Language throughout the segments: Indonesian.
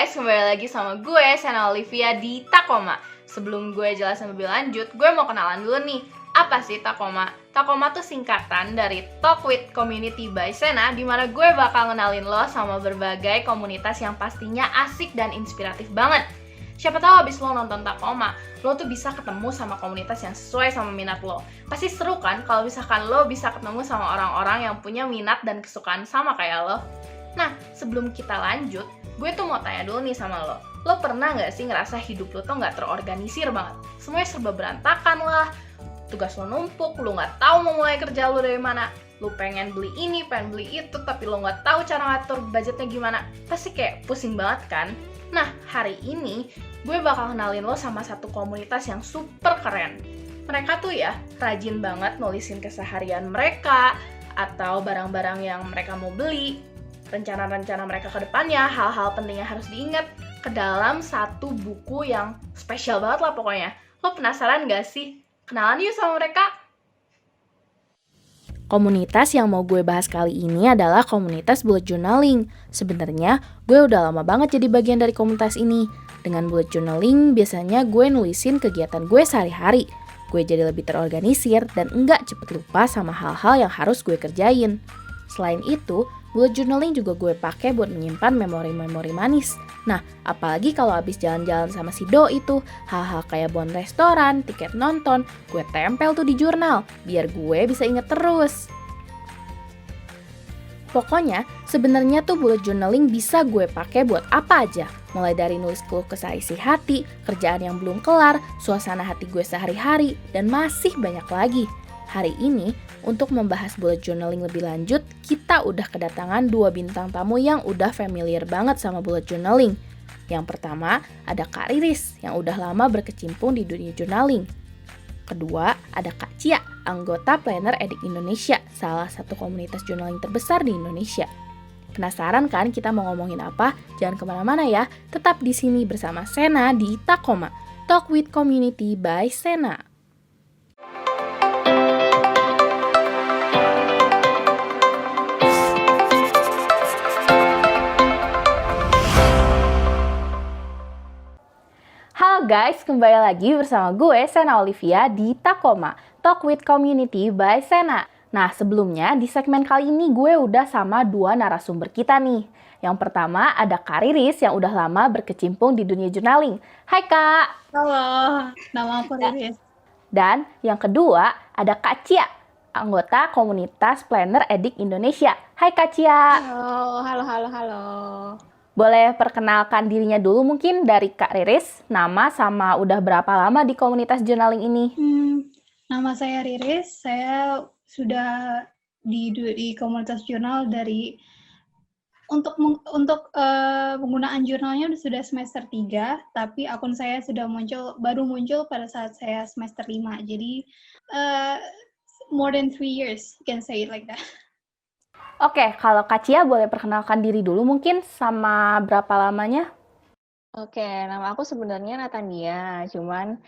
guys, kembali lagi sama gue, Sana Olivia di Takoma. Sebelum gue jelasin lebih lanjut, gue mau kenalan dulu nih. Apa sih Takoma? Takoma tuh singkatan dari Talk with Community by Sena, dimana gue bakal ngenalin lo sama berbagai komunitas yang pastinya asik dan inspiratif banget. Siapa tahu abis lo nonton Takoma, lo tuh bisa ketemu sama komunitas yang sesuai sama minat lo. Pasti seru kan kalau misalkan lo bisa ketemu sama orang-orang yang punya minat dan kesukaan sama kayak lo. Nah, sebelum kita lanjut, gue tuh mau tanya dulu nih sama lo. Lo pernah gak sih ngerasa hidup lo tuh gak terorganisir banget? Semuanya serba berantakan lah, tugas lo numpuk, lo gak tahu mau mulai kerja lo dari mana. Lo pengen beli ini, pengen beli itu, tapi lo gak tahu cara ngatur budgetnya gimana. Pasti kayak pusing banget kan? Nah, hari ini gue bakal kenalin lo sama satu komunitas yang super keren. Mereka tuh ya rajin banget nulisin keseharian mereka, atau barang-barang yang mereka mau beli, rencana-rencana mereka ke depannya, hal-hal penting yang harus diingat ke dalam satu buku yang spesial banget lah pokoknya. Lo penasaran gak sih? Kenalan yuk sama mereka! Komunitas yang mau gue bahas kali ini adalah komunitas bullet journaling. Sebenarnya, gue udah lama banget jadi bagian dari komunitas ini. Dengan bullet journaling, biasanya gue nulisin kegiatan gue sehari-hari. Gue jadi lebih terorganisir dan enggak cepet lupa sama hal-hal yang harus gue kerjain. Selain itu, bullet journaling juga gue pakai buat menyimpan memori-memori manis. Nah, apalagi kalau habis jalan-jalan sama si Do itu, hal-hal kayak bon restoran, tiket nonton, gue tempel tuh di jurnal, biar gue bisa inget terus. Pokoknya, sebenarnya tuh bullet journaling bisa gue pakai buat apa aja. Mulai dari nulis keluh kesah isi hati, kerjaan yang belum kelar, suasana hati gue sehari-hari, dan masih banyak lagi. Hari ini, untuk membahas bullet journaling lebih lanjut, kita udah kedatangan 2 bintang tamu yang udah familiar banget sama bullet journaling. Yang pertama, ada Kak Riris, yang udah lama berkecimpung di dunia journaling. Kedua, ada Kak Cia, anggota Planner Addict Indonesia, salah satu komunitas journaling terbesar di Indonesia. Penasaran kan kita mau ngomongin apa? Jangan kemana-mana ya, tetap di sini bersama Sena di Takoma, Talk with Community by Sena. Halo guys, kembali lagi bersama gue, Sena Olivia di Takoma, Talk with Community by Sena. Nah, sebelumnya di segmen kali ini gue udah sama 2 narasumber kita nih. Yang pertama ada Kak Riris yang udah lama berkecimpung di dunia journaling. Hai Kak! Halo, nama aku Riris. Dan yang kedua ada Kak Cia, anggota komunitas Planner Addict Indonesia. Hai Kak Cia! Halo. Boleh perkenalkan dirinya dulu mungkin dari Kak Riris, nama sama udah berapa lama di komunitas journaling ini? Nama saya Riris, saya sudah di komunitas jurnal dari untuk penggunaan jurnalnya sudah semester 3, tapi akun saya baru muncul pada saat saya semester 5. Jadi more than 3 years, you can say it like that. Oke, kalau Kak Cia boleh perkenalkan diri dulu mungkin sama berapa lamanya? Oke, nama aku sebenarnya Natania, cuman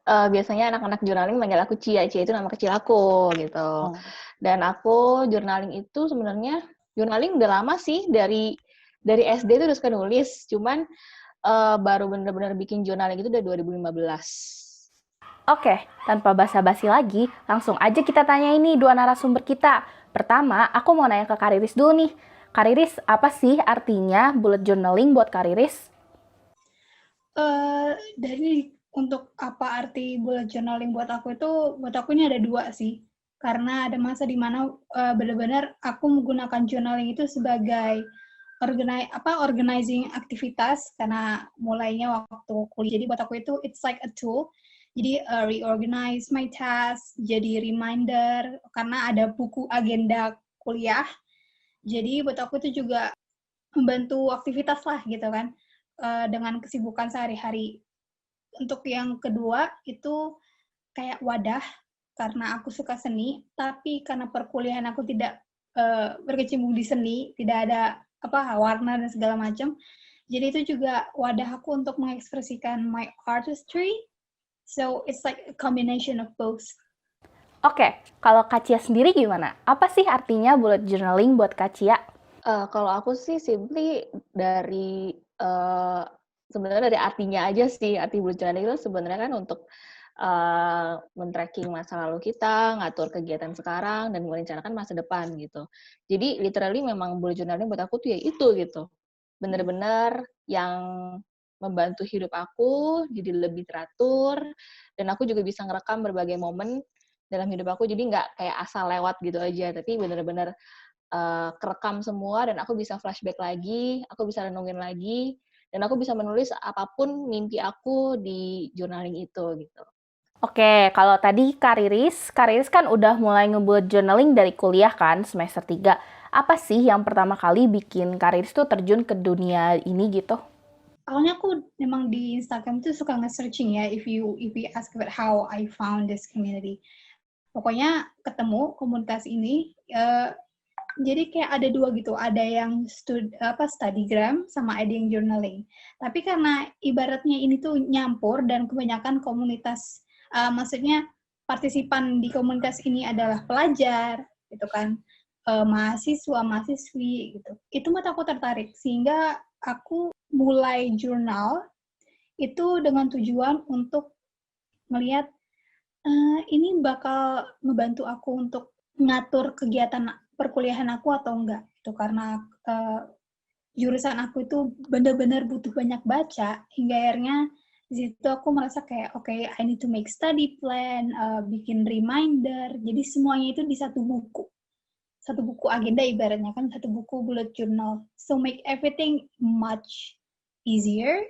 biasanya anak-anak journaling manggil aku Cia. Cia itu nama kecil aku gitu. Dan aku journaling itu sebenarnya journaling udah lama sih, dari SD itu udah suka nulis, cuman baru bener-bener bikin journaling itu dari 2015. Oke, tanpa basa-basi lagi, langsung aja kita tanya ini 2 narasumber kita. Pertama, aku mau nanya ke Kak Riris dulu nih. Kak Riris, apa sih artinya bullet journaling buat Kak Riris? Untuk apa arti bullet journaling buat aku ini ada 2 sih. Karena ada masa di mana benar-benar aku menggunakan journaling itu sebagai organizing aktivitas, karena mulainya waktu kuliah. Jadi buat aku itu it's like a tool. Jadi reorganize my task, jadi reminder karena ada buku agenda kuliah. Jadi buat aku itu juga membantu aktivitas lah gitu kan, dengan kesibukan sehari-hari. Untuk yang kedua itu kayak wadah, karena aku suka seni, tapi karena perkuliahan aku tidak berkecimpung di seni, tidak ada warna dan segala macam. Jadi itu juga wadah aku untuk mengekspresikan my artistry. So it's like a combination of both. Oke, kalau Kak Cia sendiri gimana? Apa sih artinya bullet journaling buat Kak Cia? Kalau aku sih simply dari eh, sebenarnya dari artinya aja sih, arti bullet journaling itu sebenarnya kan untuk men-tracking masa lalu kita, ngatur kegiatan sekarang, dan merencanakan masa depan gitu. Jadi literally memang bullet journaling buat aku tuh ya itu gitu. Bener-bener yang membantu hidup aku jadi lebih teratur, dan aku juga bisa ngerekam berbagai momen dalam hidup aku, jadi nggak kayak asal lewat gitu aja, tapi bener-bener kerekam semua, dan aku bisa flashback lagi, aku bisa renungin lagi, dan aku bisa menulis apapun mimpi aku di journaling itu gitu. Oke, kalau tadi Kak Riris kan udah mulai nge-bullet journaling dari kuliah kan, semester 3. Apa sih yang pertama kali bikin Kak Riris tuh terjun ke dunia ini gitu? Awalnya aku memang di Instagram tuh suka nge-searching ya, if you ask about how I found this community. Pokoknya ketemu komunitas ini, jadi kayak ada dua gitu, ada yang studygram sama ada yang journaling. Tapi karena ibaratnya ini tuh nyampur dan kebanyakan komunitas, maksudnya partisipan di komunitas ini adalah pelajar, gitu kan, mahasiswa, mahasiswi, gitu. Itu membuat aku tertarik, sehingga aku mulai jurnal itu dengan tujuan untuk melihat ini bakal ngebantu aku untuk ngatur kegiatan perkuliahan aku atau enggak. Itu karena jurusan aku itu benar-benar butuh banyak baca, hingga akhirnya di situ aku merasa kayak, okay, I need to make study plan, bikin reminder, jadi semuanya itu di satu buku. Satu buku agenda ibaratnya kan, satu buku bullet journal. So make everything much easier.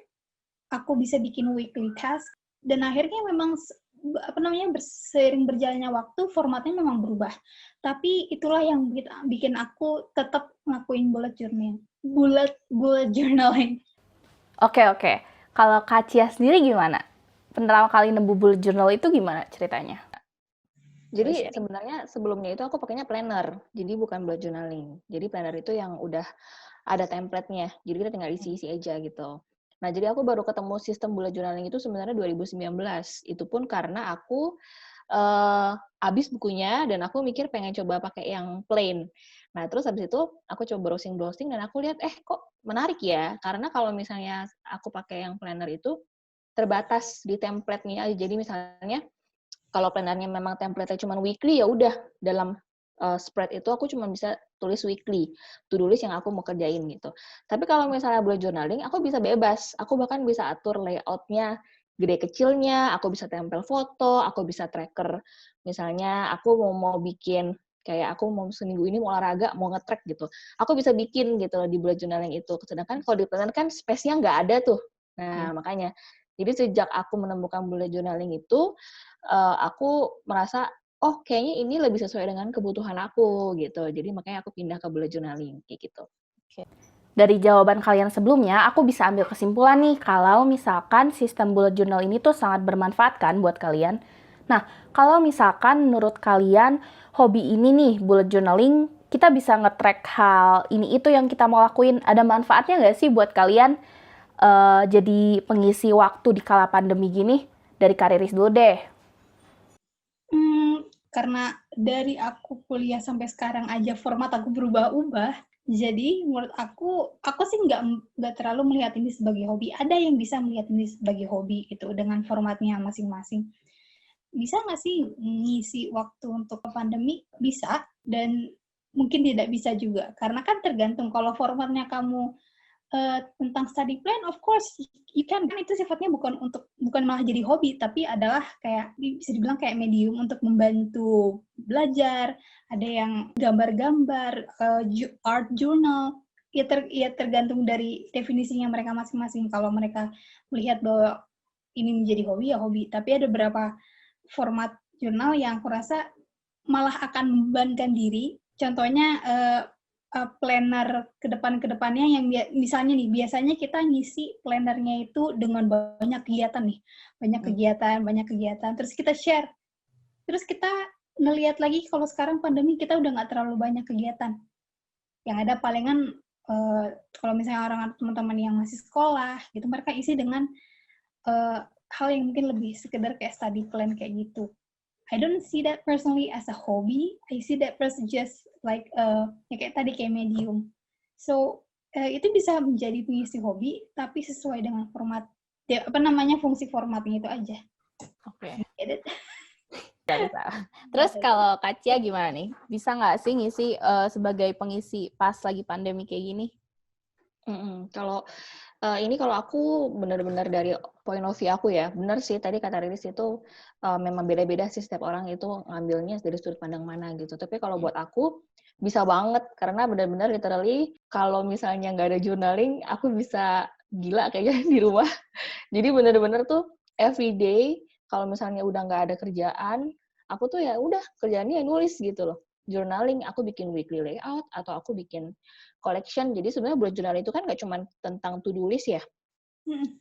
Aku bisa bikin weekly task, dan akhirnya memang seiring berjalannya waktu formatnya memang berubah. Tapi itulah yang bikin aku tetap ngelakuin bullet journaling. Oke. Kalau Kak Cia sendiri gimana? Pertama kali nemu bullet journal itu gimana ceritanya? Jadi sebenarnya sebelumnya itu aku pakainya planner, jadi bukan bullet journaling. Jadi planner itu yang udah ada template-nya, jadi kita tinggal isi-isi aja gitu. Nah, jadi aku baru ketemu sistem bullet journaling itu sebenarnya 2019. Itu pun karena aku habis bukunya dan aku mikir pengen coba pakai yang plain. Nah, terus habis itu aku coba browsing dan aku lihat, kok menarik ya? Karena kalau misalnya aku pakai yang planner itu terbatas di template-nya aja. Jadi misalnya kalau plannernya memang template-nya cuma weekly, ya udah dalam spread itu aku cuma bisa tulis weekly, to-do list yang aku mau kerjain gitu. Tapi kalau misalnya bullet journaling, aku bisa bebas. Aku bahkan bisa atur layout-nya, gede kecilnya, aku bisa tempel foto, aku bisa tracker. Misalnya aku mau bikin, kayak aku mau seminggu ini mau olahraga, mau nge-track gitu. Aku bisa bikin gitu loh di bullet journaling itu. Sedangkan kalau di planner kan space-nya nggak ada tuh. Nah, makanya. Jadi sejak aku menemukan bullet journaling itu, aku merasa, oh kayaknya ini lebih sesuai dengan kebutuhan aku gitu. Jadi makanya aku pindah ke bullet journaling kayak gitu. Dari jawaban kalian sebelumnya, aku bisa ambil kesimpulan nih kalau misalkan sistem bullet journal ini tuh sangat bermanfaat kan buat kalian. Nah, kalau misalkan menurut kalian hobi ini nih, bullet journaling, kita bisa nge-track hal ini itu yang kita mau lakuin. Ada manfaatnya nggak sih buat kalian jadi pengisi waktu di kala pandemi gini? Dari Kak Riris dulu deh. Karena dari aku kuliah sampai sekarang aja format aku berubah-ubah, jadi menurut aku sih nggak terlalu melihat ini sebagai hobi. Ada yang bisa melihat ini sebagai hobi gitu dengan formatnya masing-masing. Bisa nggak sih ngisi waktu untuk pandemi? Bisa, dan mungkin tidak bisa juga. Karena kan tergantung, kalau formatnya kamu tentang study plan, of course you can. Kan itu sifatnya bukan malah jadi hobi, tapi adalah kayak bisa dibilang kayak medium untuk membantu belajar. Ada yang gambar-gambar, art journal. Ya tergantung dari definisinya mereka masing-masing. Kalau mereka melihat bahwa ini menjadi hobi, ya hobi. Tapi ada beberapa format jurnal yang aku rasa malah akan membebankan diri. Contohnya planner kedepannya yang misalnya nih, biasanya kita ngisi plannernya itu dengan banyak kegiatan nih, banyak kegiatan, terus kita share, terus kita ngelihat lagi kalau sekarang pandemi kita udah nggak terlalu banyak kegiatan, yang ada palingan kalau misalnya teman-teman yang masih sekolah gitu, mereka isi dengan hal yang mungkin lebih sekedar kayak study plan kayak gitu. I don't see that personally as a hobby. I see that person just like ya kayak tadi kayak medium. So itu bisa menjadi mengisi hobi, tapi sesuai dengan format, fungsi formatnya itu aja. Oke. Get it? Bisa. Terus kalau Kak Cia gimana nih? Bisa nggak sih ngisi sebagai pengisi pas lagi pandemi kayak gini? Kalau ini kalau aku benar-benar dari point of view aku ya, benar sih tadi kata Riris itu memang beda-beda sih setiap orang itu ngambilnya dari sudut pandang mana gitu. Tapi kalau buat aku bisa banget karena benar-benar literally kalau misalnya nggak ada journaling, aku bisa gila kayaknya di rumah. Jadi benar-benar tuh everyday kalau misalnya udah nggak ada kerjaan, aku tuh ya udah kerjaannya nulis gitu loh. Journaling, aku bikin weekly layout atau aku bikin collection. Jadi sebenarnya bullet journal itu kan nggak cuma tentang to-do list ya,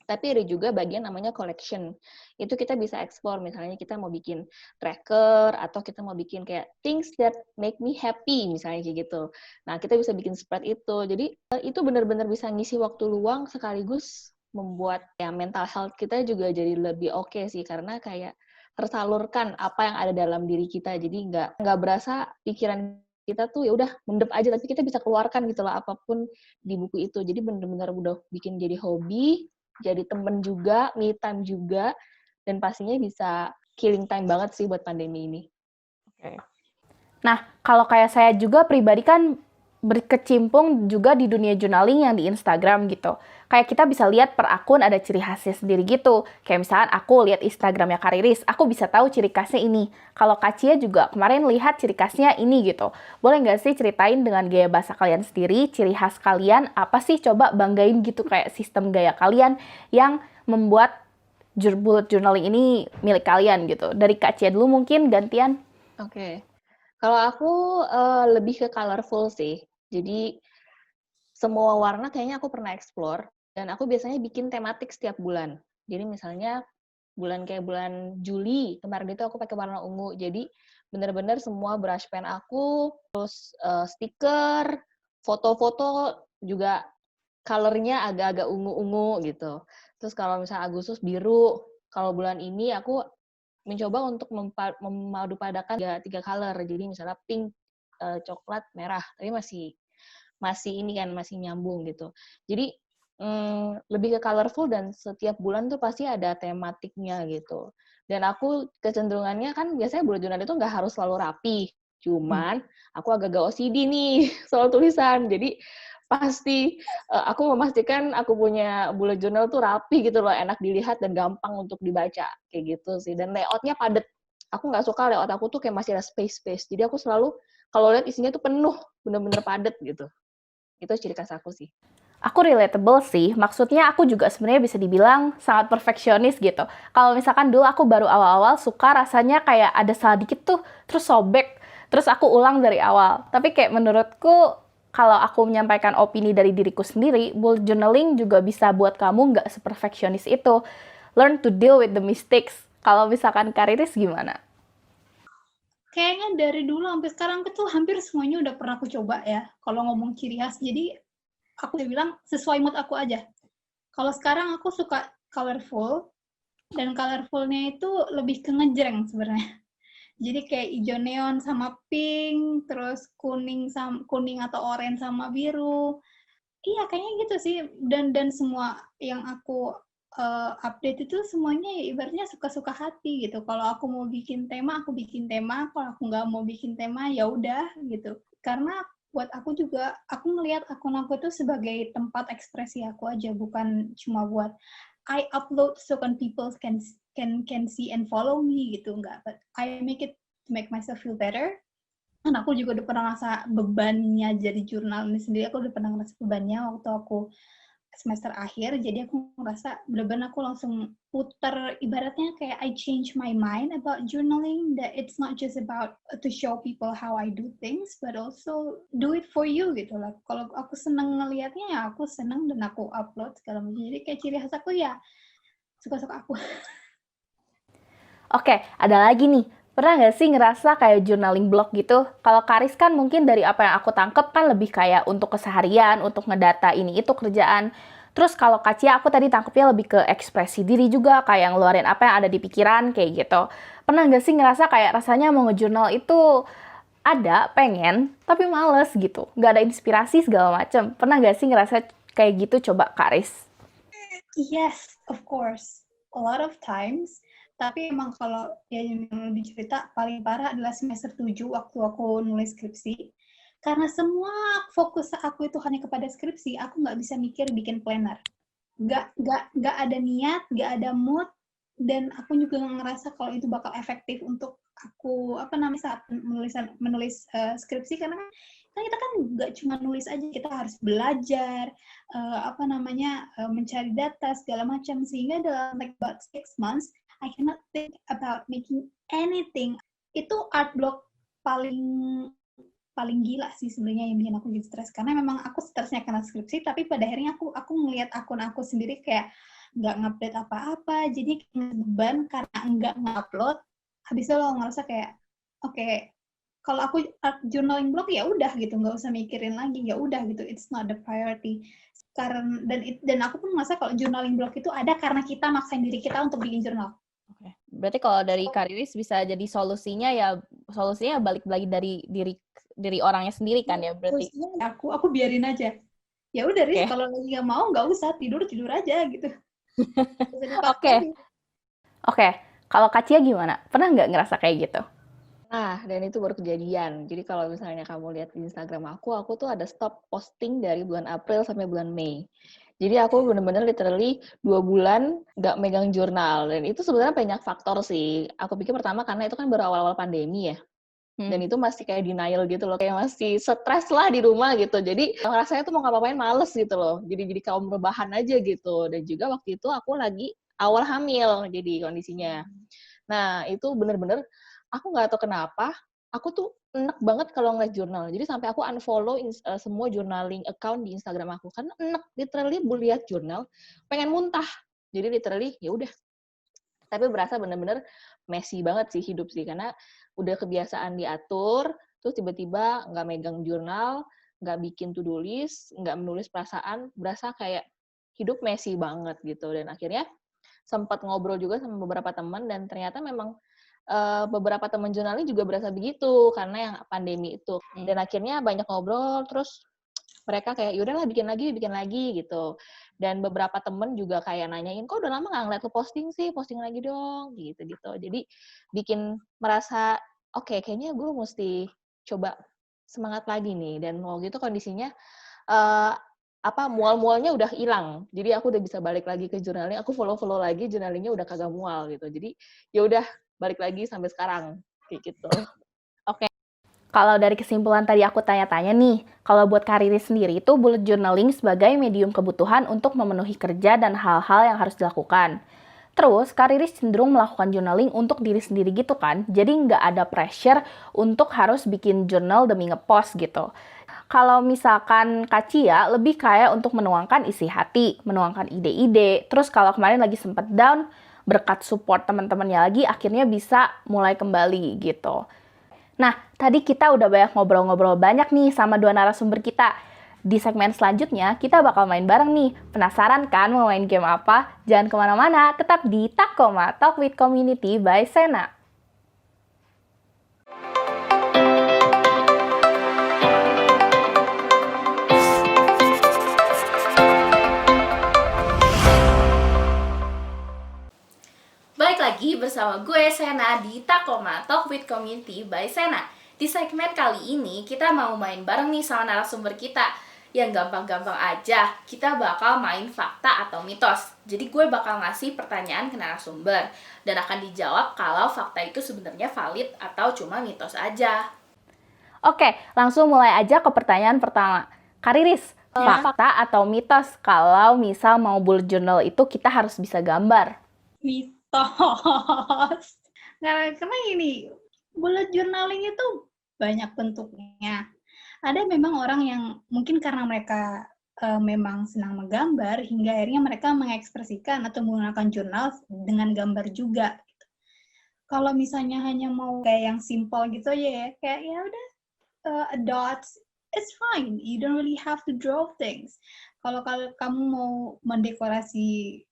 tapi ada juga bagian namanya collection. Itu kita bisa explore, misalnya kita mau bikin tracker, atau kita mau bikin kayak things that make me happy, misalnya kayak gitu. Nah, kita bisa bikin spread itu. Jadi, itu benar-benar bisa ngisi waktu luang sekaligus membuat ya mental health kita juga jadi lebih oke sih, karena kayak tersalurkan apa yang ada dalam diri kita. Jadi nggak berasa pikiran kita tuh ya udah mendep aja, tapi kita bisa keluarkan gitu lah apapun di buku itu. Jadi benar-benar udah bikin jadi hobi, jadi temen juga, me time juga, dan pastinya bisa killing time banget sih buat pandemi ini. Oke. Nah, kalau kayak saya juga pribadi kan berkecimpung juga di dunia journaling yang di Instagram gitu. Kayak kita bisa lihat per akun ada ciri khasnya sendiri gitu. Kayak misalkan aku lihat Instagramnya Kariris, aku bisa tahu ciri khasnya ini. Kalau Kak Cia juga kemarin lihat ciri khasnya ini gitu. Boleh nggak sih ceritain dengan gaya bahasa kalian sendiri, ciri khas kalian, apa sih coba banggain gitu kayak sistem gaya kalian yang membuat bullet journaling ini milik kalian gitu. Dari Kak Cia dulu mungkin gantian. Oke. Kalau aku lebih ke colorful sih. Jadi semua warna kayaknya aku pernah explore, dan aku biasanya bikin tematik setiap bulan. Jadi misalnya kayak bulan Juli, kemarin itu aku pakai warna ungu. Jadi benar-benar semua brush pen aku, terus stiker, foto-foto juga color-nya agak-agak ungu-ungu gitu. Terus kalau misalnya Agustus biru, kalau bulan ini aku mencoba untuk memadupadankan tiga color. Jadi misalnya pink, coklat, merah, tapi masih ini kan masih nyambung gitu. Jadi lebih ke colorful, dan setiap bulan tuh pasti ada tematiknya gitu. Dan aku kecenderungannya kan biasanya bullet journal itu nggak harus selalu rapi. Cuman aku agak-agak OCD nih soal tulisan. Jadi pasti aku memastikan aku punya bullet journal tuh rapi gitu loh, enak dilihat dan gampang untuk dibaca kayak gitu sih. Dan layoutnya padat. Aku nggak suka layout aku tuh kayak masih ada space. Jadi aku selalu kalau lihat isinya tuh penuh, bener-bener padat gitu. Itu ciri khas aku sih. Aku relatable sih, maksudnya aku juga sebenarnya bisa dibilang sangat perfeksionis gitu. Kalau misalkan dulu aku baru awal-awal suka rasanya kayak ada salah dikit tuh, terus sobek, terus aku ulang dari awal. Tapi kayak menurutku, kalau aku menyampaikan opini dari diriku sendiri, bullet journaling juga bisa buat kamu nggak seperfeksionis itu. Learn to deal with the mistakes. Kalau misalkan Kariris gimana? Kayaknya dari dulu sampai sekarang tuh hampir semuanya udah pernah aku coba ya. Kalau ngomong ciri khas, jadi aku udah bilang sesuai mood aku aja. Kalau sekarang aku suka colorful, dan colorfulnya itu lebih ke ngejreng sebenarnya. Jadi kayak hijau neon sama pink, terus kuning atau oranye sama biru. Iya, kayaknya gitu sih. Dan semua yang aku update itu semuanya ya ibaratnya suka-suka hati gitu. Kalau aku mau bikin tema, aku bikin tema. Kalau aku nggak mau bikin tema, ya udah gitu. Karena buat aku juga, aku ngelihat akun aku itu sebagai tempat ekspresi aku aja, bukan cuma buat I upload so can people can see and follow me gitu, enggak. But I make it to make myself feel better. Dan aku juga udah pernah ngerasa bebannya jadi jurnalis sendiri. Aku udah pernah ngerasa bebannya waktu aku semester akhir. Jadi aku ngerasa bener-bener aku langsung putar, ibaratnya kayak I change my mind about journaling, that it's not just about to show people how I do things, but also do it for you gitu lah. Kalau aku seneng ngelihatnya ya aku seneng, dan aku upload segala macam. Jadi kayak ciri khas aku ya suka-suka aku. Oke, ada lagi nih. Pernah nggak sih ngerasa kayak journaling blog gitu? Kalau Karis kan mungkin dari apa yang aku tangkep kan lebih kayak untuk keseharian, untuk ngedata ini itu kerjaan. Terus kalau Kak Cia, aku tadi tangkepnya lebih ke ekspresi diri juga, kayak ngeluarin apa yang ada di pikiran, kayak gitu. Pernah nggak sih ngerasa kayak rasanya mau ngejurnal itu ada, pengen, tapi males gitu. Nggak ada inspirasi segala macem. Pernah nggak sih ngerasa kayak gitu? Coba Kak Riz. Yes, of course. A lot of times. Tapi emang kalau yang lebih cerita, paling parah adalah semester 7 waktu aku nulis skripsi. Karena semua fokus aku itu hanya kepada skripsi, aku nggak bisa mikir bikin planner. Nggak ada niat, nggak ada mood, dan aku juga nggak ngerasa kalau itu bakal efektif untuk aku saat menulis skripsi, karena kan kita kan nggak cuma nulis aja, kita harus belajar mencari data segala macam, sehingga dalam like about 6 months I cannot think about making anything. Itu art block paling paling gila sih sebenarnya yang bikin aku jadi stres, karena memang aku stresnya karena skripsi, tapi pada akhirnya aku ngelihat akun aku sendiri kayak nggak ngupdate apa-apa, jadi beban karena nggak ngupload. Habis itu lo ngerasa kayak oke, kalau aku journaling blog ya udah gitu, nggak usah mikirin lagi, ya udah gitu, it's not the priority. Karena dan aku pun merasa kalau journaling blog itu ada karena kita maksain diri kita untuk bikin jurnal. Oke. Berarti kalau dari Kak Riris bisa jadi solusinya balik lagi dari diri orangnya sendiri kan ya berarti. Aku biarin aja. Ya udah, Riz, Oke. kalau lagi nggak mau nggak usah, tidur aja gitu. Oke. Kalau Kak Cia gimana? Pernah nggak ngerasa kayak gitu? Nah, dan itu baru kejadian. Jadi kalau misalnya kamu lihat di Instagram aku tuh ada stop posting dari bulan April sampai bulan Mei. Jadi aku bener-bener literally 2 bulan nggak megang jurnal. Dan itu sebenarnya banyak faktor sih. Aku pikir pertama karena itu kan baru awal-awal pandemi ya. Dan itu masih kayak denial gitu loh. Kayak masih stres lah di rumah gitu. Jadi rasanya tuh mau ngapa-ngapain males gitu loh. Jadi kaum rebahan aja gitu. Dan juga waktu itu aku lagi awal hamil jadi kondisinya. Nah, itu bener-bener aku nggak tahu kenapa, aku tuh enek banget kalau ngeliat jurnal. Jadi sampai aku unfollow semua journaling account di Instagram aku. Karena enek, literally lihat jurnal, pengen muntah. Jadi literally, ya udah. Tapi berasa bener-bener messy banget sih hidup sih. Karena udah kebiasaan diatur, terus tiba-tiba nggak megang jurnal, nggak bikin to-do list, nggak menulis perasaan, berasa kayak hidup messy banget gitu. Dan akhirnya sempat ngobrol juga sama beberapa teman, dan ternyata memang beberapa teman journaling juga berasa begitu karena yang pandemi itu. Dan akhirnya banyak ngobrol, terus mereka kayak yaudahlah bikin lagi gitu. Dan beberapa temen juga kayak nanyain, kok udah lama nggak ngeliat lo posting sih, posting lagi dong gitu. Jadi bikin merasa oke, kayaknya gue mesti coba semangat lagi nih. Dan waktu itu kondisinya mual-mualnya udah hilang. Jadi aku udah bisa balik lagi ke journaling, aku follow lagi journalingnya udah kagak mual gitu. Jadi ya udah balik lagi sampai sekarang kayak gitu. Oke. Kalau dari kesimpulan tadi aku tanya-tanya nih, kalau buat Kak Riris sendiri itu bullet journaling sebagai medium kebutuhan untuk memenuhi kerja dan hal-hal yang harus dilakukan. Terus, Kak Riris cenderung melakukan journaling untuk diri sendiri gitu kan, jadi nggak ada pressure untuk harus bikin jurnal demi ngepost gitu. Kalau misalkan Kak Cia lebih kayak untuk menuangkan isi hati, menuangkan ide-ide, terus kalau kemarin lagi sempet down, berkat support teman-temannya lagi, akhirnya bisa mulai kembali gitu. Nah, tadi kita udah banyak ngobrol-ngobrol banyak nih sama dua narasumber kita. Di segmen selanjutnya, kita bakal main bareng nih. Penasaran kan mau main game apa? Jangan kemana-mana, tetap di Takoma Talk with Community by Sena. Balik lagi bersama gue Sena di Takoma Talk with Community by Sena. Di segmen kali ini kita mau main bareng nih sama narasumber kita. Yang gampang-gampang aja, kita bakal main fakta atau mitos. Jadi gue bakal ngasih pertanyaan ke narasumber dan akan dijawab kalau fakta itu sebenarnya valid atau cuma mitos aja. Oke, langsung mulai aja ke pertanyaan pertama. Kak Riris, fakta atau mitos kalau misal mau bullet journal itu kita harus bisa gambar? Mitos. Karena ini, bullet journaling itu banyak bentuknya. Ada memang orang yang mungkin karena mereka memang senang menggambar, hingga akhirnya mereka mengekspresikan atau menggunakan jurnal dengan gambar juga. Gitu. Kalau misalnya hanya mau kayak yang simple gitu aja ya, kayak ya udah dots, it's fine. You don't really have to draw things. Kalau kamu mau mendekorasi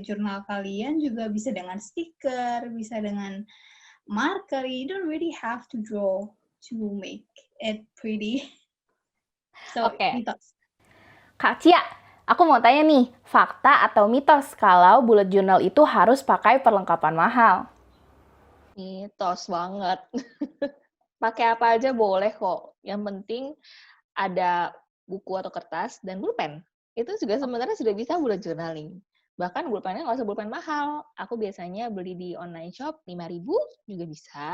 jurnal kalian juga bisa dengan stiker, bisa dengan marker. You don't really have to draw. to make it pretty. So, Oke. mitos. Kak Cia, aku mau tanya nih, fakta atau mitos kalau bullet journal itu harus pakai perlengkapan mahal? Mitos banget. Pakai apa aja boleh kok. Yang penting ada buku atau kertas dan pulpen. Itu juga sebenarnya sudah bisa bullet journaling. Bahkan pulpennya nggak usah pulpen mahal. Aku biasanya beli di online shop 5.000 juga bisa.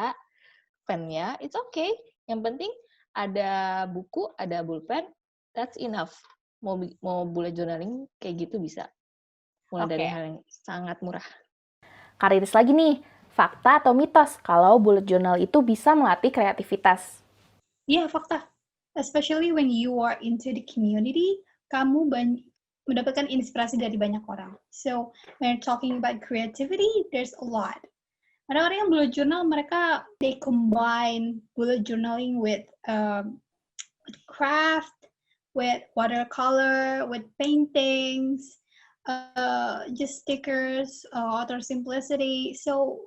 Pennya, it's okay. Yang penting ada buku, ada pulpen, that's enough. Mau bullet journaling kayak gitu bisa. Mulai dari Oke. hal yang sangat murah. Kak Riris lagi nih, fakta atau mitos kalau bullet journal itu bisa melatih kreativitas? Iya, fakta. Especially when you are into the community, kamu mendapatkan inspirasi dari banyak orang. So, when you're talking about creativity, there's a lot. Ada orang yang bullet journal, mereka they combine bullet journaling with craft, with watercolor, with paintings, just stickers, atau simplicity. So,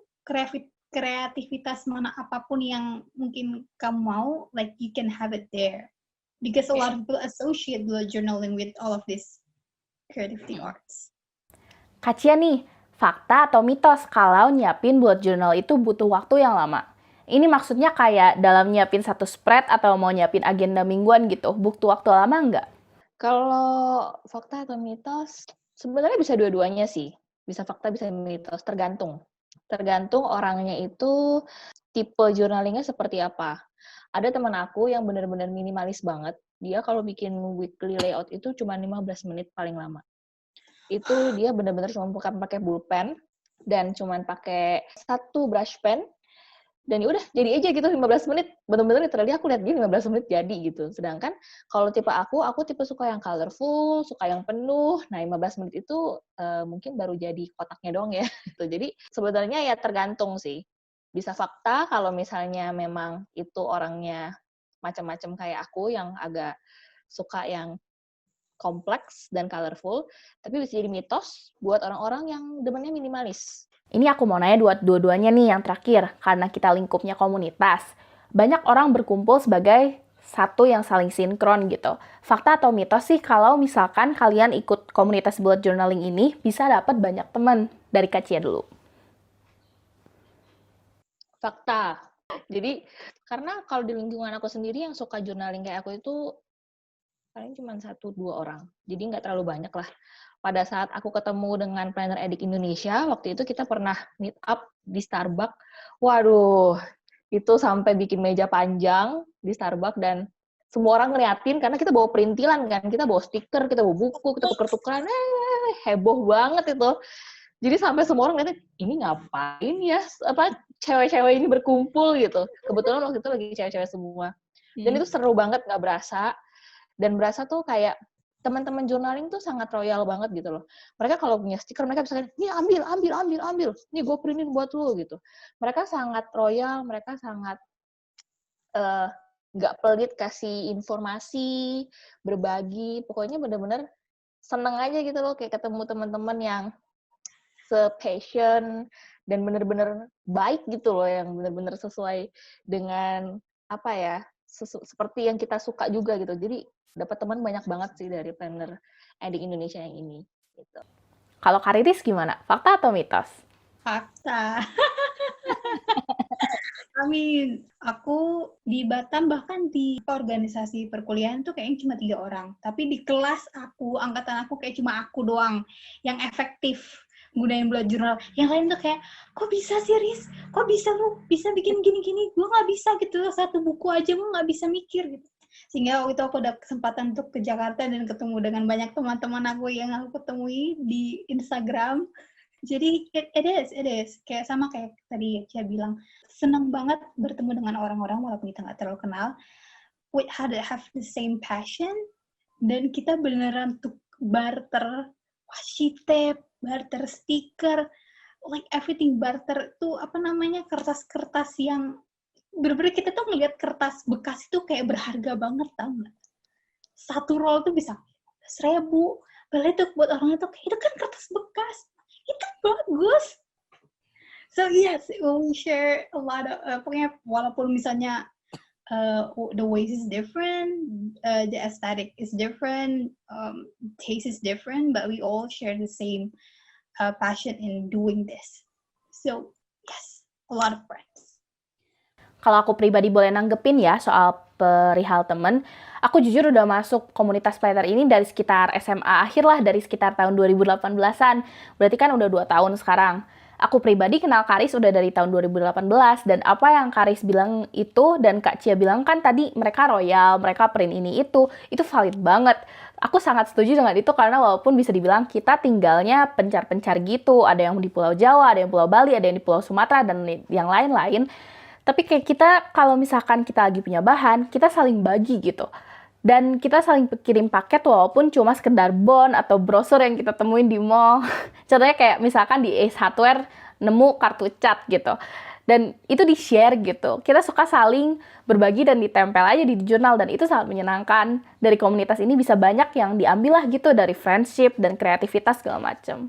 kreativitas mana apapun yang mungkin kamu mau, like you can have it there. Because a lot of people associate bullet journaling with all of this creativity arts. Kak Cia nih, fakta atau mitos kalau nyiapin bullet journal itu butuh waktu yang lama? Ini maksudnya kayak dalam nyiapin satu spread atau mau nyiapin agenda mingguan gitu, butuh waktu lama nggak? Kalau fakta atau mitos, sebenarnya bisa dua-duanya sih. Bisa fakta, bisa mitos, tergantung. Tergantung orangnya itu tipe journalingnya seperti apa. Ada teman aku yang benar-benar minimalis banget. Dia kalau bikin weekly layout itu cuma 15 menit paling lama. Itu dia benar-benar cuma pakai pulpen dan cuma pakai satu brush pen. Dan ya udah jadi aja gitu 15 menit. Benar-benar literally aku lihat dia 15 menit jadi gitu. Sedangkan kalau tipe aku tipe suka yang colorful, suka yang penuh. Nah, 15 menit itu mungkin baru jadi kotaknya doang ya. Gitu. Jadi sebenarnya ya tergantung sih. Bisa fakta kalau misalnya memang itu orangnya macam-macam kayak aku yang agak suka yang kompleks dan colorful, tapi bisa jadi mitos buat orang-orang yang demennya minimalis. Ini aku mau nanya dua-duanya nih yang terakhir, karena kita lingkupnya komunitas. Banyak orang berkumpul sebagai satu yang saling sinkron gitu. Fakta atau mitos sih kalau misalkan kalian ikut komunitas bullet journaling ini bisa dapat banyak teman? Dari Kak Cia dulu. Fakta. Jadi, karena kalau di lingkungan aku sendiri yang suka journaling kayak aku itu paling cuma 1-2 orang. Jadi nggak terlalu banyak lah. Pada saat aku ketemu dengan Planner Addict Indonesia, waktu itu kita pernah meet up di Starbucks. Waduh, itu sampai bikin meja panjang di Starbucks dan semua orang ngeliatin karena kita bawa perintilan kan, kita bawa stiker, kita bawa buku, kita tuker-tukeran, heboh banget itu. Jadi sampai semua orang ngeliatin, ini ngapain ya, cewek-cewek ini berkumpul gitu. Kebetulan waktu itu lagi cewek-cewek semua. Dan itu seru banget, nggak berasa. Dan berasa tuh kayak teman-teman journaling tuh sangat royal banget gitu loh. Mereka kalau punya stiker, mereka bisa ini ambil. Nih gue printin buat lo gitu. Mereka sangat royal, mereka sangat nggak pelit kasih informasi, berbagi. Pokoknya bener-bener seneng aja gitu loh kayak ketemu teman-teman yang se-passion dan bener-bener baik gitu loh, yang bener-bener sesuai dengan apa ya, seperti yang kita suka juga gitu. Jadi dapat teman banyak banget sih dari Planner Addict Indonesia yang ini. Gitu. Kalau Kak Riris gimana? Fakta atau mitos? Fakta. Aku di Batam bahkan di organisasi perkuliahan tuh kayaknya cuma 3 orang. Tapi di kelas aku, angkatan aku kayak cuma aku doang yang efektif gunain bullet journal. Yang lain tuh kayak, kok bisa sih Riz? Kok bisa lu bisa bikin gini-gini? Gue nggak bisa gitu, satu buku aja gue nggak bisa mikir gitu. Sehingga waktu itu aku ada kesempatan untuk ke Jakarta dan ketemu dengan banyak teman-teman aku yang aku ketemui di Instagram. Jadi it is kayak sama kayak tadi Cia bilang, senang banget bertemu dengan orang-orang walaupun kita nggak terlalu kenal, we have the same passion, dan kita beneran tuh barter washi tape, barter stiker, like everything barter tuh kertas-kertas yang bener-bener kita tuh ngeliat kertas bekas itu kayak berharga banget, tau nggak? Satu roll tuh bisa 1.000, padahal itu buat orang itu kayak itu kan kertas bekas, itu bagus. So yes, we share a lot of pokoknya walaupun misalnya the ways is different, the aesthetic is different, taste is different, but we all share the same passion in doing this. So yes, a lot of friends. Kalau aku pribadi boleh nanggepin ya soal perihal temen, aku jujur udah masuk komunitas Planner ini dari sekitar SMA akhir lah, dari sekitar tahun 2018-an. Berarti kan udah 2 tahun sekarang. Aku pribadi kenal Karis udah dari tahun 2018, dan apa yang Karis bilang itu dan Kak Cia bilang kan tadi, mereka royal, mereka print ini itu valid banget. Aku sangat setuju dengan itu karena walaupun bisa dibilang kita tinggalnya pencar-pencar gitu, ada yang di Pulau Jawa, ada yang Pulau Bali, ada yang di Pulau Sumatera, dan yang lain-lain. Tapi kayak kita, kalau misalkan kita lagi punya bahan, kita saling bagi gitu. Dan kita saling kirim paket walaupun cuma sekedar bon atau brosur yang kita temuin di mall. Contohnya kayak misalkan di Ace Hardware nemu kartu cat gitu. Dan itu di-share gitu. Kita suka saling berbagi dan ditempel aja di jurnal, dan itu sangat menyenangkan. Dari komunitas ini bisa banyak yang diambil lah gitu, dari friendship dan kreativitas segala macem.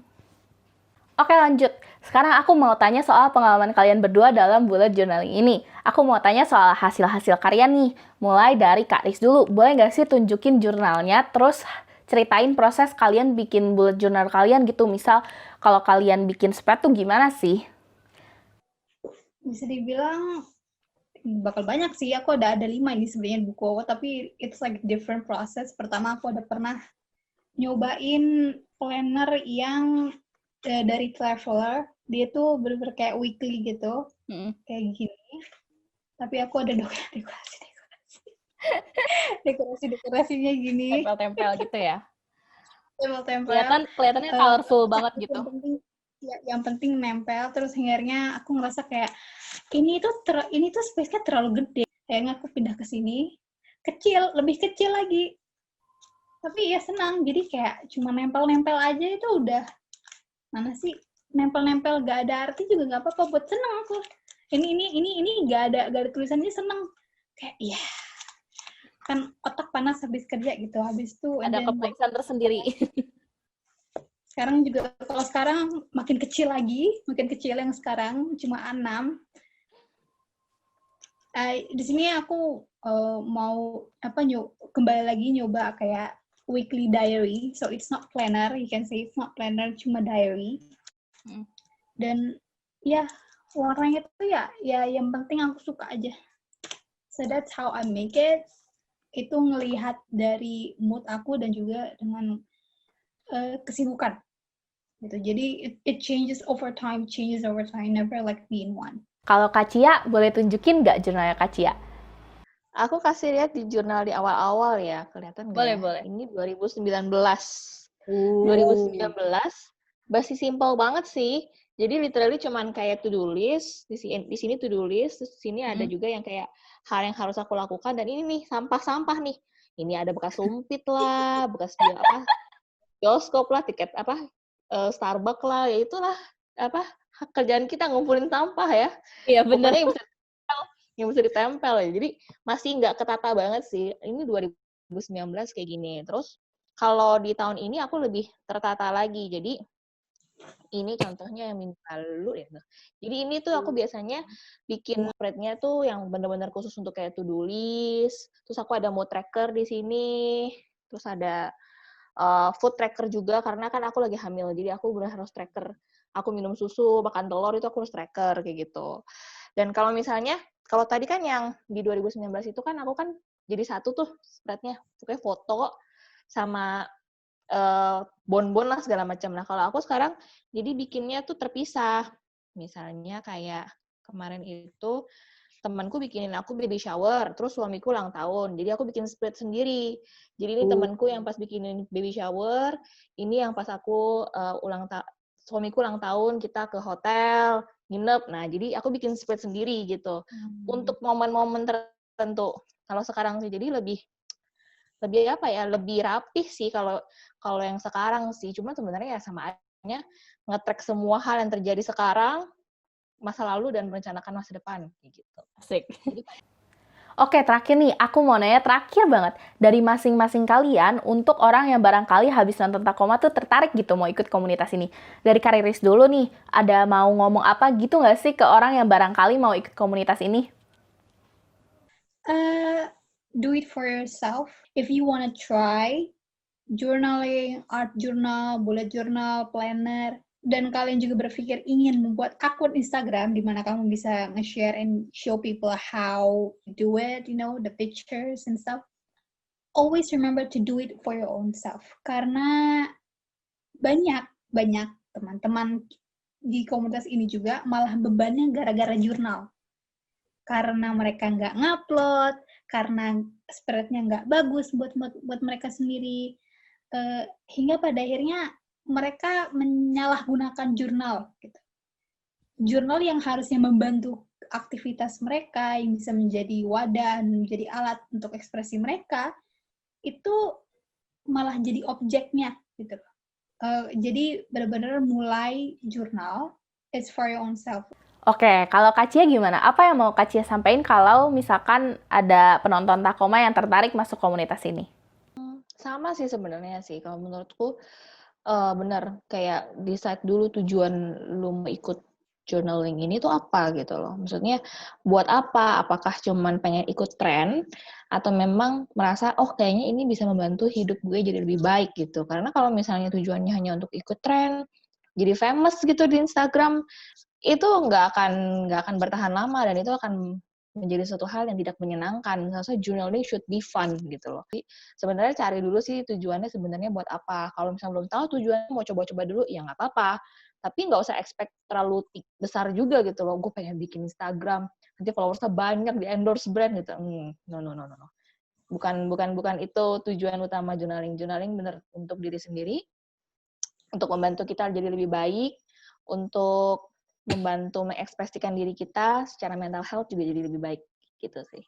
Oke, lanjut. Sekarang aku mau tanya soal pengalaman kalian berdua dalam bullet journaling ini. Aku mau tanya soal hasil-hasil karya nih. Mulai dari Kak Riz dulu. Boleh nggak sih tunjukin jurnalnya, terus ceritain proses kalian bikin bullet journal kalian gitu. Misal, kalau kalian bikin spread tuh gimana sih? Bisa dibilang bakal banyak sih. Aku ada 5 ini sebenarnya buku aku, tapi it's like different process. Pertama aku ada pernah nyobain planner yang dari Traveler. Dia tuh bener-bener kayak weekly gitu, kayak gini. Tapi aku ada dekorasinya gini. Tempel-tempel gitu ya? Tempel-tempel. Kelihatannya colorful banget gitu. Yang penting nempel. Terus akhirnya aku ngerasa kayak ini tuh space-nya terlalu gede. Kayaknya aku pindah ke sini, lebih kecil lagi. Tapi ya senang. Jadi kayak cuma nempel-nempel aja itu udah, mana sih, nempel-nempel gak ada arti juga nggak apa-apa, buat seneng aku. Ini gak ada tulisannya, seneng. Kayak iya, kan otak panas habis kerja gitu, habis itu ada kepuasan tersendiri. Sekarang juga, kalau sekarang makin kecil yang sekarang cuma 6. Di sini aku mau kembali lagi nyoba kayak weekly diary, so it's not planner, you can say it's not planner, cuma diary. Dan ya warnanya tuh ya yang penting aku suka aja. So that's how I make it. Itu ngelihat dari mood aku dan juga dengan kesibukan gitu. Jadi it changes over time, never like be in one. Kalau Kak Cia, boleh tunjukin nggak jurnalnya Kak Cia? Aku kasih lihat di jurnal di awal-awal ya, kelihatan nggak? Boleh. Ini 2019. 2019, masih simple banget sih. Jadi literally cuman kayak to-do list, di sini to-do list, terus di sini ada juga yang kayak hal yang harus aku lakukan, dan ini nih sampah-sampah nih. Ini ada bekas sumpit lah, bekas bioskop lah, tiket Starbucks lah, ya itulah kerjaan kita ngumpulin sampah ya. Iya benar. Yang bisa ditempel ya. Jadi masih nggak ketata banget sih. Ini 2019 kayak gini. Terus kalau di tahun ini aku lebih tertata lagi. Jadi ini contohnya yang minggu lalu ya. Jadi ini tuh aku biasanya bikin spread-nya tuh yang benar-benar khusus untuk kayak to-do list. Terus aku ada mood tracker di sini. Terus ada food tracker juga, karena kan aku lagi hamil. Jadi aku benar harus tracker. Aku minum susu, makan telur, itu aku harus tracker kayak gitu. Dan kalau misalnya, kalau tadi kan yang di 2019 itu kan aku kan jadi satu tuh spreadnya, pokoknya foto sama bon-bon lah segala macam. Nah kalau aku sekarang jadi bikinnya tuh terpisah. Misalnya kayak kemarin itu temanku bikinin aku baby shower, terus suamiku ulang tahun. Jadi aku bikin spread sendiri. Jadi ini temanku yang pas bikinin baby shower, ini yang pas aku suamiku ulang tahun, kita ke hotel, nginep. Nah, jadi aku bikin spread sendiri gitu. Untuk momen-momen tertentu. Kalau sekarang sih jadi lebih rapih sih kalau yang sekarang sih. Cuma sebenarnya ya sama aja nge-track semua hal yang terjadi sekarang, masa lalu, dan merencanakan masa depan kayak gitu. Asik. Oke, terakhir nih, aku mau nanya terakhir banget. Dari masing-masing kalian, untuk orang yang barangkali habis nonton Tacoma tuh tertarik gitu mau ikut komunitas ini. Dari Kak Riris dulu nih, ada mau ngomong apa gitu nggak sih ke orang yang barangkali mau ikut komunitas ini? Do it for yourself. If you wanna try journaling, art journal, bullet journal, planner, dan kalian juga berpikir ingin membuat akun Instagram di mana kamu bisa nge-share and show people how to do it, the pictures and stuff. Always remember to do it for your own self. Karena banyak teman-teman di komunitas ini juga malah bebannya gara-gara jurnal. Karena mereka nggak ngupload, karena spiritnya nggak bagus buat mereka sendiri, hingga pada akhirnya mereka menyalahgunakan jurnal. Gitu. Jurnal yang harusnya membantu aktivitas mereka, yang bisa menjadi wadah, menjadi alat untuk ekspresi mereka, itu malah jadi objeknya. Gitu. Jadi benar-benar mulai jurnal, it's for your own self. Oke, kalau Kak Cia gimana? Apa yang mau Kak Cia sampaikan kalau misalkan ada penonton Takoma yang tertarik masuk komunitas ini? Sama sih sebenarnya sih, kalau menurutku benar, kayak decide dulu tujuan lu mau ikut journaling ini tuh apa gitu loh. Maksudnya buat apa? Apakah cuman pengen ikut tren atau memang merasa kayaknya ini bisa membantu hidup gue jadi lebih baik gitu. Karena kalau misalnya tujuannya hanya untuk ikut tren, jadi famous gitu di Instagram, itu nggak akan bertahan lama dan itu akan menjadi suatu hal yang tidak menyenangkan. Seharusnya journaling should be fun gitu loh. Jadi sebenarnya cari dulu sih tujuannya sebenarnya buat apa. Kalau misalnya belum tahu tujuannya, mau coba-coba dulu, ya nggak apa-apa. Tapi nggak usah expect terlalu besar juga gitu loh. Gue pengen bikin Instagram, nanti followersnya banyak, di endorse brand gitu. No. Bukan itu tujuan utama journaling. Journaling bener untuk diri sendiri, untuk membantu kita jadi lebih baik, untuk membantu mengekspresikan diri kita secara mental health juga jadi lebih baik gitu sih.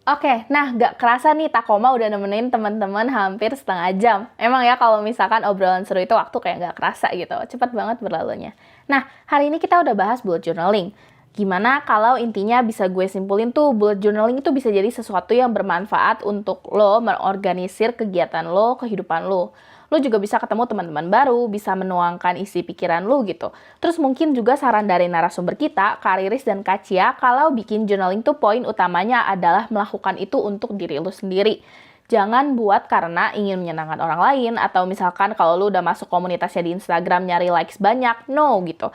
Oke, nah gak kerasa nih Takoma udah nemenin teman-teman hampir setengah jam. Emang ya kalau misalkan obrolan seru itu waktu kayak gak kerasa gitu, cepat banget berlalunya. Nah, hari ini kita udah bahas bullet journaling. Gimana kalau intinya bisa gue simpulin tuh, bullet journaling itu bisa jadi sesuatu yang bermanfaat untuk lo mengorganisir kegiatan lo, kehidupan lo. Lo juga bisa ketemu teman-teman baru, bisa menuangkan isi pikiran lo gitu. Terus mungkin juga saran dari narasumber kita, Kak Riris dan Kak Cia, kalau bikin journaling tuh poin utamanya adalah melakukan itu untuk diri lo sendiri. Jangan buat karena ingin menyenangkan orang lain, atau misalkan kalau lo udah masuk komunitasnya di Instagram nyari likes banyak, no gitu.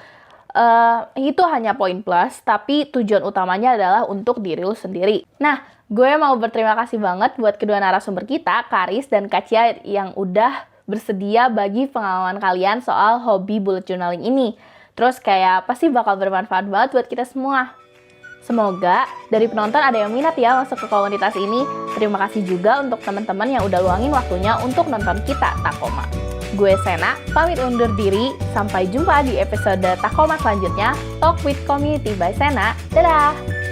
Itu hanya poin plus, tapi tujuan utamanya adalah untuk diri lo sendiri. Nah, gue mau berterima kasih banget buat kedua narasumber kita, Kak Riris dan Kak Cia, yang udah bersedia bagi pengalaman kalian soal hobi bullet journaling ini. Terus kayak pasti bakal bermanfaat banget buat kita semua. Semoga dari penonton ada yang minat ya masuk ke komunitas ini. Terima kasih juga untuk teman-teman yang udah luangin waktunya untuk nonton kita Takoma. Gue Sena, pamit undur diri. Sampai jumpa di episode Takoma selanjutnya. Talk with Community by Sena. Dadah!